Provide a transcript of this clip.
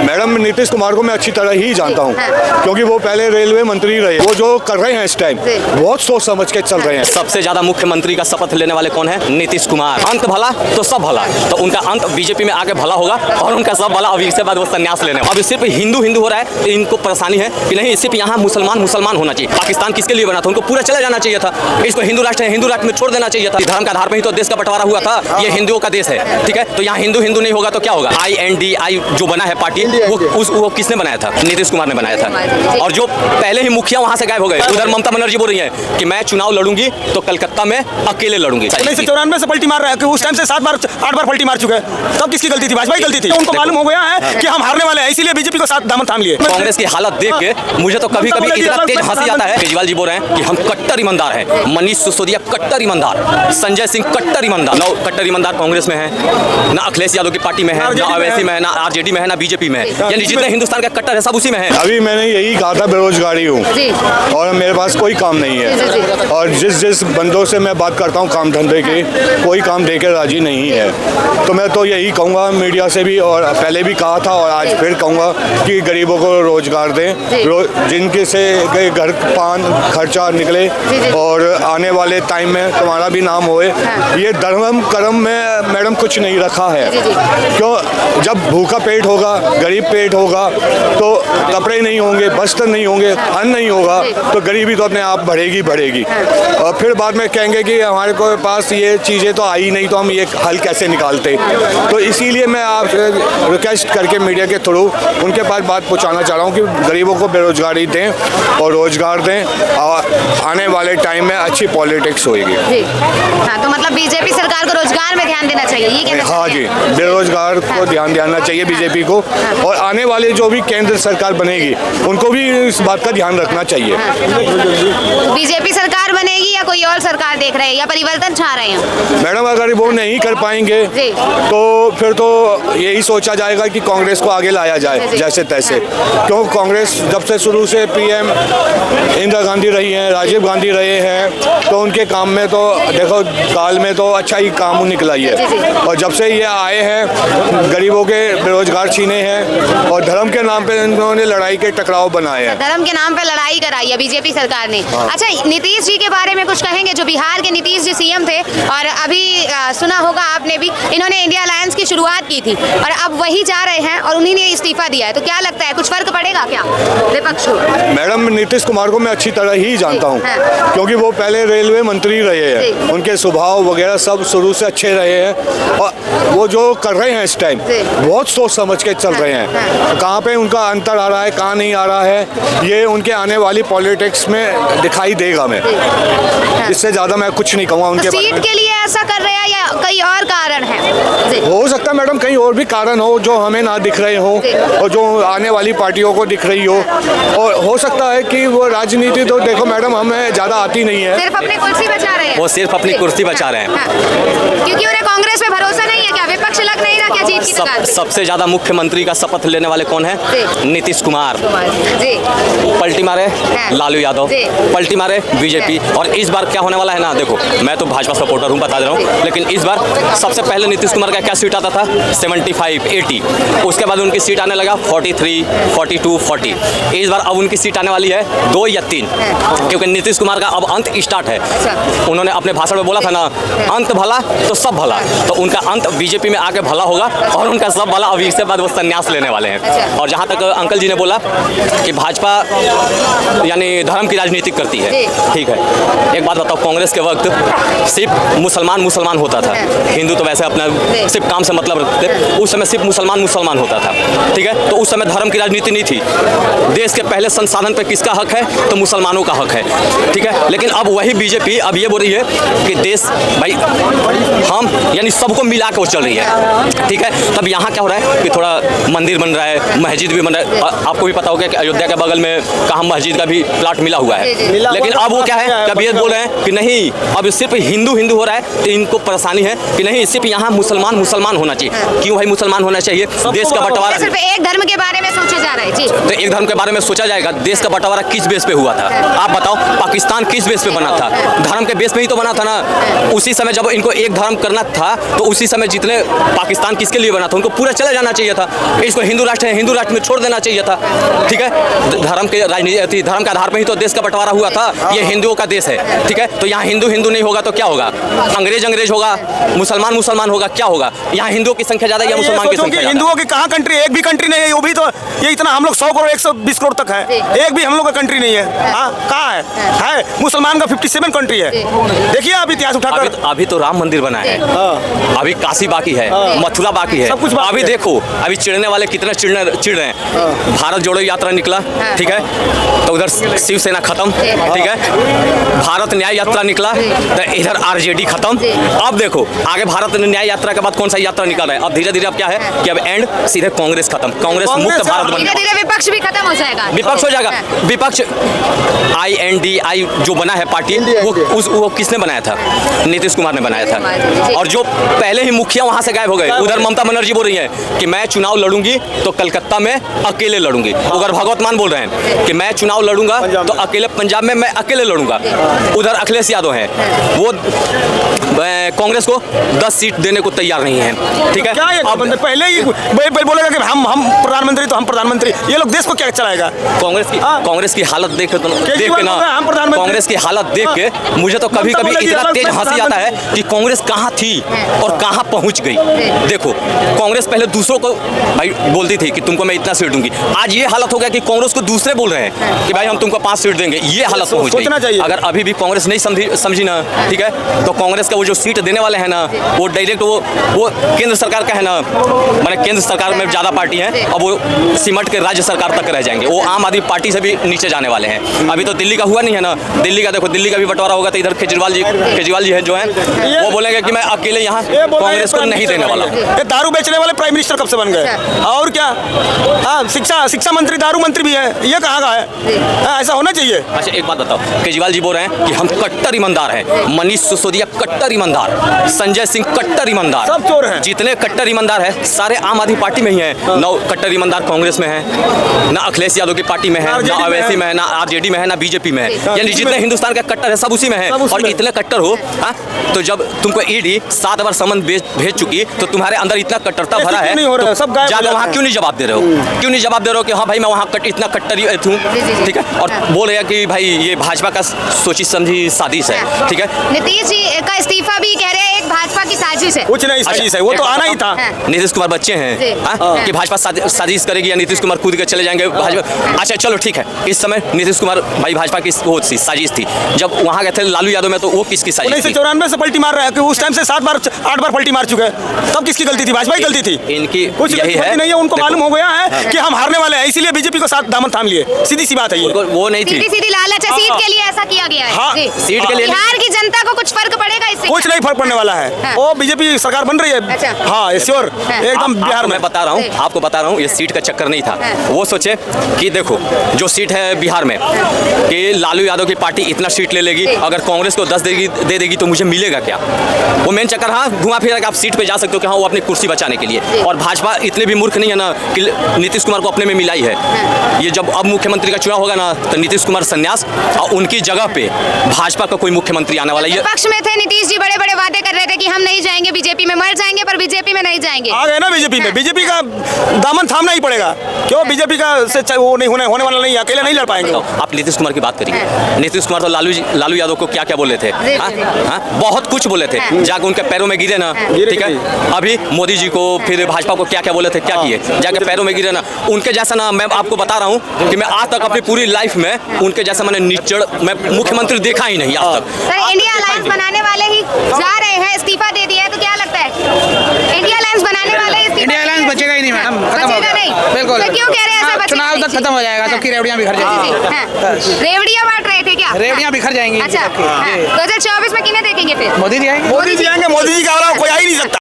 Madam Nitish Kumar को मैं अच्छी तरह ही जानता हूँ, क्योंकि वो पहले रेलवे मंत्री रहे। वो जो कर रहे हैं इस टाइम बहुत सोच समझ के चल रहे हैं। सबसे ज्यादा मुख्यमंत्री का शपथ लेने वाले कौन है? नीतीश कुमार। अंत भला तो सब भला, तो उनका अंत बीजेपी में आगे भला होगा और उनका सब भला। अभी इसके बाद वो संन्यास लेने, अभी सिर्फ हिंदू हिंदू हो रहा है तो इनको परेशानी है कि नहीं, सिर्फ यहाँ मुसलमान मुसलमान होना चाहिए। पाकिस्तान किसके लिए बना था? उनको पूरा चला जाना चाहिए था। इसको हिंदू राष्ट्र है, हिंदू राष्ट्र में छोड़ देना चाहिए था। धर्म के आधार पर ही तो देश का बंटवारा हुआ था। ये हिंदुओं का देश है, ठीक है? तो यहाँ हिंदू हिंदू नहीं होगा तो क्या होगा? INDI जो बना है पार्टी, वो किसने बनाया था? नीतीश कुमार ने बनाया था। और जो पहले ही मुखिया वहाँ से गायब हो गए। उधर ममता बनर्जी बोल रही है कि मैं चुनाव लड़ूंगी तो कलकत्ता में अकेले लड़ूंगी। 1994 से पलटी मार रहा है कि उस टाइम से 8 बार पलटी मार चुके हैं। तब किसकी गलती थी? भाजपा की गलती थी। उनको मालूम हो गया है कि हम हारने वाले हैं, इसीलिए बीजेपी को साथ दामन थाम लिए। कांग्रेस की हालत देख के मुझे तो कभी कभी इतना तेज हंसी आता है। केजरीवाल जी बोल रहे हैं कि हम कट्टर ईमानदार हैं, मनीष सिसोदिया कट्टर ईमानदार, संजय सिंह कट्टर ईमानदार। नौ कट्टर ईमानदार कांग्रेस में है ना, अखिलेश यादव की पार्टी में है ना, अवैसी में है ना, RJD में है ना, बीजेपी में है। यानी जितने हिंदुस्तान का कट्टर है सब उसी में है। अभी मैंने यही कहा था, बेरोजगारी हूँ और मेरे पास कोई काम नहीं है। और जिस बंदों से मैं बात करता हूँ काम धंधे की, कोई काम देकर राजी नहीं है। तो मैं तो यही कहूँगा मीडिया से भी, और पहले भी कहा था और आज फिर कहूँगा कि गरीबों को रोजगार दें, जिनके से घर पान खर्चा निकले और आने वाले टाइम में तुम्हारा भी नाम होए। ये धर्म कर्म में मैडम कुछ नहीं रखा है। क्यों? जब भूखा पेट होगा, गरीब पेट होगा तो कपड़े नहीं होंगे, वस्त्र नहीं होंगे, अन्न नहीं होगा तो गरीबी तो अपने आप बढ़ेगी। और फिर बाद में कहेंगे कि हमारे को पास ये चीज़ें तो आई नहीं, तो हम ये हल कैसे निकालते। तो इसीलिए मैं आपसे रिक्वेस्ट करके मीडिया के थ्रू उनके पास बात पहुंचाना चाह रहा हूँ कि गरीबों को बेरोजगारी दें और रोजगार दें, और आने वाले टाइम में अच्छी पॉलिटिक्स होगी। हाँ, तो मतलब बीजेपी सरकार को रोजगार में ध्यान देना चाहिए, ये कहना? हाँ जी, बेरोजगार को ध्यान देना चाहिए बीजेपी को, और आने वाले जो भी केंद्र सरकार बनेगी उनको भी इस बात का ध्यान रखना चाहिए। बीजेपी सरकार बनेगी या कोई और सरकार देख रहे हैं या परिवर्तन चाह रहे हैं? मैडम अगर वो नहीं कर पाएंगे तो फिर तो यही सोचा जाएगा कि कांग्रेस को आगे लाया जाए जैसे तैसे। क्यों? कांग्रेस जब से शुरू से PM इंदिरा गांधी रही हैं, राजीव गांधी रहे हैं, तो उनके काम में तो देखो काल में तो अच्छा ही काम निकला ही है। और जब से ये आए हैं गरीबों के बेरोजगार छीने हैं और धर्म के नाम पे इन्होंने लड़ाई के टकराव बनाए हैं। धर्म के नाम पे लड़ाई कराई है बीजेपी सरकार ने। अच्छा, नीतीश जी के बारे में कुछ कहेंगे? जो बिहार के नीतीश जी CM थे, और अभी सुना होगा आपने भी, इन्होंने इंडिया अलायंस की शुरुआत की थी और अब वही जा रहे हैं और उन्हीं ने इस्तीफा दिया है। तो क्या लगता है कुछ फर्क पड़ेगा क्या विपक्ष को? मैडम नीतीश कुमार को मैं अच्छी तरह ही जानता हूँ, क्योंकि वो पहले रेलवे मंत्री रहे हैं। उनके स्वभाव वगैरह सब शुरू से अच्छे रहे हैं, और वो जो कर रहे हैं इस टाइम बहुत सोच समझ के चल रहे हैं। कहाँ पे उनका अंतर आ रहा है, कहाँ नहीं आ रहा है, ये उनके आने वाली पॉलिटिक्स में दिखाई देगा। मैं इससे ज़्यादा मैं कुछ नहीं कहूँगा उनके बारे में। सीट के लिए ऐसा कर रहे हैं या कई और कारण है? हो सकता है मैडम कहीं और भी कारण हो जो हमें ना दिख रहे हो और जो आने वाली पार्टियों को दिख रही हो, और हो सकता है कि वो राजनीति तो देखो मैडम हमें ज़्यादा आती नहीं है। सिर्फ अपनी कुर्सी बचा रहे हैं। वो सिर्फ अपनी कुर्सी बचा रहे हैं। क्योंकि उन्हें कांग्रेस में भरोसा नहीं है क्या? विपक्ष लग नहीं रहा क्या जीत की सरकार? सबसे ज्यादा मुख्यमंत्री का शपथ लेने वाले कौन है? नीतीश कुमार। जी। पलटी मारे लालू यादव, पलटी मारे बीजेपी। और इस बार क्या होने वाला है ना, देखो मैं तो भाजपा सपोर्टर हूँ, बता दे रहा हूँ, लेकिन इस बार सबसे पहले नीतीश कुमार का क्या सीट आता था? 75, 80। उसके बाद उनकी सीट आने लगा 43, 42, 40। इस बार अब उनकी सीट आने वाली है 2 या 3, क्योंकि नीतीश कुमार का अब अंत स्टार्ट है। उन्होंने अपने भाषण में बोला था ना, अंत भला तो सब भला, तो उनका अंत बीजेपी में आगे भला होगा और उनका सब भला। अभी इसके बाद वो संन्यास लेने वाले हैं। और जहाँ तक अंकल जी ने बोला कि भाजपा यानी धर्म की राजनीति करती है, ठीक है, एक बात बताओ, कांग्रेस के वक्त सिर्फ मुसलमान मुसलमान होता था, हिंदू तो वैसे अपना सिर्फ काम से मतलब रखते, उस समय सिर्फ मुसलमान मुसलमान होता था, ठीक है। तो उस समय धर्म की राजनीति नहीं थी। देश के पहले संसाधन पे किसका हक है? तो मुसलमानों का हक है, ठीक है। लेकिन अब वही बीजेपी अब ये बोल रही है कि देश भाई हम यानी सबको मिला के वो चल रही है, ठीक है। तब यहाँ क्या हो रहा है कि थोड़ा मंदिर बन रहा है, मस्जिद भी बन रहा है। आपको भी पता होगा कि अयोध्या के बगल में कहाँ मस्जिद का भी प्लाट मिला हुआ है, लेकिन अब वो क्या है, कभी ये बोल रहे हैं कि नहीं, अब सिर्फ हिंदू हिंदू हो रहा है तो इनको परेशानी है कि नहीं, सिर्फ यहाँ मुसलमान मुसलमान होना चाहिए। क्यों भाई मुसलमान होना चाहिए? देश का बंटवारा सिर्फ एक धर्म के बारे में सोचे जा रहे गए जी। तो एक धर्म के बारे में सोचा जाएगा। देश का बंटवारा किस बेस पे हुआ था? आप बताओ, पाकिस्तान किस बेस पे बना था? धर्म के बेस पे ही तो बना था ना। उसी समय जब इनको एक धर्म करना था तो उसी समय जितने पाकिस्तान किसके लिए बना था, उनको पूरा चले जाना चाहिए था। इसको हिंदू राष्ट्र है, हिंदू राष्ट्र में छोड़ देना चाहिए था। ठीक है, धर्म के राजनीति, धर्म के आधार पर ही तो देश का बंटवारा हुआ था। ये हिंदुओं का देश है, ठीक है। तो यहाँ हिंदू हिंदू नहीं होगा तो क्या होगा? अंग्रेज अंग्रेज होगा, मुसलमान मुसलमान होगा, क्या होगा? यहाँ हिंदुओं की संख्या ज्यादा या मुसलमान की संख्या? हिंदुओं की कहाँ कंट्री? एक भी कंट्री नहीं है। वो भी तो ये इतना, हम लोग 100 करोड़ 120 करोड़ तक है, एक भी हम लोग का कंट्री नहीं है। हाँ, कहाँ है? मुसलमान का 57 कंट्री है। देखिए आप इतिहास उठाकर। अभी तो राम मंदिर बना है, अभी काशी बाकी है, मथुरा बाकी है, सब कुछ बाकी अभी है। देखो अभी चिढ़ने वाले कितने चिढ़ रहे हैं। भारत जोड़ो यात्रा निकला, ठीक है, तो उधर शिवसेना खत्म, ठीक है। भारत न्याय यात्रा निकला तो इधर आरजेडी खत्म। अब देखो आगे भारत न्याय यात्रा के बाद कौन सा यात्रा निकल रहा है? अब धीरे धीरे अब क्या है कि अब एंड सीधे कांग्रेस खत्म, कांग्रेस मुक्त भारत बन धीरे धीरे विपक्ष भी खत्म हो जाएगा। विपक्ष हो जाएगा। विपक्ष INDI जो बना है पार्टी, वो किसने बनाया था? नीतीश कुमार ने बनाया था। और जो पहले ही मुखिया वहां से गायब हो गए। उधर ममता बनर्जी बोल रही है कि मैं चुनाव लड़ूंगी तो कलकत्ता में अकेले लड़ूंगी। उधर भगवत मान बोल रहे हैं कि मैं चुनाव लड़ूंगा तो अकेले पंजाब में मैं अकेले लड़ूंगा। उधर अखिलेश यादव हैं, वो कांग्रेस को 10 सीट देने को तैयार नहीं है, ठीक है। क्या ये अब पहले ही बोलेगा कि हम प्रधानमंत्री, तो हम प्रधानमंत्री, ये लोग देश को क्या चलाएगा? कांग्रेस की हालत देख के ना, कांग्रेस की हालत देख के मुझे तो कभी कभी इतना तेज हंसी आता है कि कांग्रेस कहाँ थी और कहाँ पहुंच गई। देखो कांग्रेस पहले दूसरों को भाई बोलती थी कि तुमको मैं इतना सीट दूंगी, आज ये हालत हो गया कि कांग्रेस को दूसरे बोल रहे हैं कि भाई हम तुमको 5 सीट देंगे। ये हालत पहुंच गई। अगर अभी भी कांग्रेस नहीं समझी ना, ठीक है, तो कांग्रेस का वो जो सीट देने वाले हैं ना, वो डायरेक्ट वो केंद्र सरकार का है ना, माने केंद्र सरकार में ज्यादा पार्टी है, अब वो सिमट के राज्य सरकार तक रह जाएंगे। वो आम आदमी पार्टी से भी नीचे जाने वाले हैं। अभी तो दिल्ली का हुआ नहीं है ना, दिल्ली का देखो, दिल्ली का भी बंटवारा होगा तो इधर केजरीवाल जी है जो है, वो बोलेंगे कि मैं अकेले यहाँ कांग्रेस को नहीं देने वाला। ये दारू बेचने वाले प्राइम मिनिस्टर कब से बन गए? और क्या? हाँ, शिक्षा मंत्री दारू मंत्री भी है, ये कहाँ का है? हाँ, ऐसा होना चाहिए। अच्छा एक बात बताओ, केजरीवाल जी बोल रहे हैं कि हम कट्टर ईमानदार हैं, मनीष सिसोदिया कट्टर ईमानदार, संजय सिंह कट्टर ईमानदार, सब चोर हैं। जितने कट्टर ईमानदार है सारे आम आदमी पार्टी में ही है। ना कट्टर ईमानदार कांग्रेस में है, ना अखिलेश यादव की पार्टी में है, ना अवैसी में है, ना आरजेडी में है, ना बीजेपी में है। यानी जितने हिंदुस्तान का कट्टर है सब उसी में है। और इतने कट्टर हो, तो जब तुमको ईडी 7 बार समन भेज चुकी तो तुम्हारे अंदर इतना कट्टरता भरा है, जाके वहाँ क्यों नहीं जवाब दे रहे हो? क्यों नहीं जवाब दे रहे हो कि हाँ भाई मैं वहाँ इतना कट्टर हूँ, ठीक है। और बोल रहे हैं कि भाई ये भाजपा का सोची समझी साजिश है, ठीक है। नीतीश जी का इस्तीफा भी कह रहे हैं एक भाजपा की साजिश है। कुछ नहीं साजिश है, वो तो आना ही था। नीतीश कुमार बच्चे हैं कि भाजपा साजिश करेगी या नीतीश कुमार कूद के चले जाएंगे भाजपा? अच्छा चलो ठीक है, इस समय नीतीश कुमार भाई भाजपा की वो साजिश थी। जब वहाँ गए थे लालू यादव में तो वो किसकी साजिश थी? 1994 से पलटी मार रहा है कि उस टाइम से 8 बार पलटी मार चुके हैं। तब किसकी गलती थी? भाजपा की गलती थी। इनकी कुछ यही है, नहीं है, उनको मालूम हो गया है कि हम हारने वाले हैं, इसीलिए बीजेपी को साथ दामन थाम लिए। सीधी सी बात है ये। वो नहीं थी, सीधी लालच है, सीट के लिए ऐसा किया गया है। हाँ, जी। सीट के लिए बिहार की जनता को कुछ फर्क पड़ेगा इससे? कुछ नहीं फर्क पड़ने वाला है। वो बीजेपी सरकार बन रही है। अच्छा। हाँ श्योर, एकदम बिहार में। मैं बता रहा हूँ, आपको बता रहा हूँ, ये सीट का चक्कर नहीं था। वो सोचे कि देखो जो सीट है बिहार में कि लालू यादव की पार्टी इतना सीट ले लेगी, अगर कांग्रेस को 10 दे देगी तो मुझे मिलेगा क्या? वो मेन चक्कर। हाँ, घुमा फिरा के आप सीट पे जा सकते हो कि हाँ वो अपनी कुर्सी बचाने के लिए। और भाजपा इतने भी मूर्ख नहीं है ना कि नीतीश कुमार को अपने में मिलाई है। ये जब अब मुख्यमंत्री का चुनाव होगा ना तो नीतीश कुमार संन्यास और उनकी जगह पे भाजपा का कोई मुख्यमंत्री आने वाला है। पक्ष में थे नीतीश जी, बड़े बड़े वादे कर रहे थे कि हम नहीं जाएंगे बीजेपी में, मर जाएंगे पर बीजेपी में नहीं जाएंगे। आ गए ना बीजेपी में, बीजेपी का दामन थामना ही पड़ेगा। क्यों? बीजेपी का से वो नहीं होने वाला नहीं, अकेले नहीं लड़ पाएंगे। आप नीतीश कुमार की बात करिए, नीतीश कुमार तो लालू यादव को क्या क्या बोले थे? बहुत कुछ बोले थे, जाके उनके पैरों में गिरे ना, ठीक है। अभी मोदी जी को फिर भाजपा को क्या क्या बोले थे, क्या किए? जाके पैरों में गिरे ना। उनके जैसा ना, मैं आपको बता रहा हूँ कि मैं आज तक अपनी पूरी लाइफ में उनके जैसा मैंने निचड़ मैं मुख्यमंत्री देखा ही नहीं आज तक। सर इंडिया अलायंस बनाने वाले ही जा रहे हैं, इस्तीफा दे दिया है, तो क्या लगता है इंडिया अलायंस बनाने वाले? इंडिया अलायंस बचेगा ही नहीं मैडम, खत्म हो गया। बिल्कुल। तो क्यों कह रहे हैं ऐसा? चुनाव तक खत्म हो जाएगा, सबकी रेवड़ियां बिखर जाएंगी। रेवड़ियां बांट रहे थे क्या? रेवड़ियां बिखर जाएंगी। अच्छा, 2024 में किन्हें देखेंगे फिर? मोदी जी आएंगे। मोदी जी आएंगे, मोदी जी का कोई आ ही नहीं सकता।